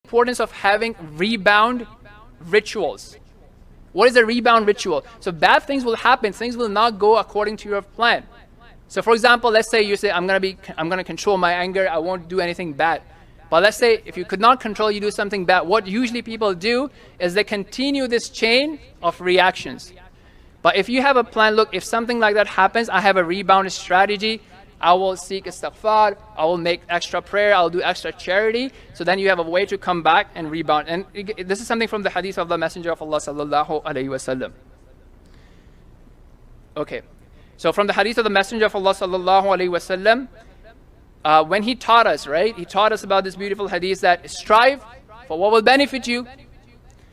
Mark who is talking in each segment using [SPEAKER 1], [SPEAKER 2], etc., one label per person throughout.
[SPEAKER 1] importance of having rebound rituals. What is a rebound ritual? So bad things will happen. Things will not go according to your plan. So for example, let's say you say, I'm going to control my anger. I won't do anything bad. But let's say if you could not control, you do something bad. What usually people do is they continue this chain of reactions. But if you have a plan, look, if something like that happens, I have a rebound strategy. I will seek istighfar. I will make extra prayer. I'll do extra charity. So then you have a way to come back and rebound. And this is something from the hadith of the Messenger of Allah sallallahu alaihi wasallam. Okay. So from the hadith of the Messenger of Allah sallallahu alaihi wasallam, when he taught us, right? He taught us about this beautiful hadith that strive for what will benefit you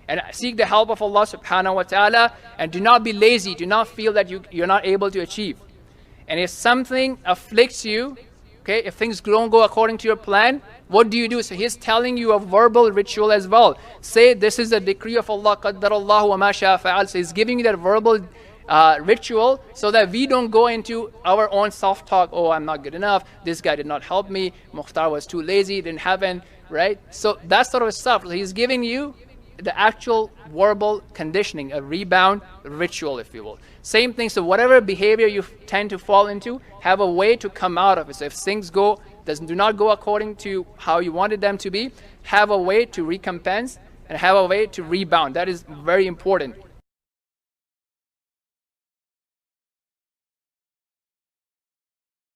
[SPEAKER 1] and seek the help of Allah subhanahu wa ta'ala, and do not be lazy. Do not feel that you're not able to achieve. And if something afflicts you, okay, if things don't go according to your plan, what do you do? So he's telling you a verbal ritual as well. Say, this is a decree of Allah, qaddarallahu wa ma sha'a fa'al. So he's giving you that verbal ritual so that we don't go into our own self-talk. Oh, I'm not good enough. This guy did not help me. Mukhtar was too lazy, didn't happen, right? So that sort of stuff. So he's giving you the actual verbal conditioning, a rebound ritual, if you will. Same thing. So whatever behavior you tend to fall into, have a way to come out of it. So if things do not go according to how you wanted them to be, have a way to recompense and have a way to rebound. That is very important.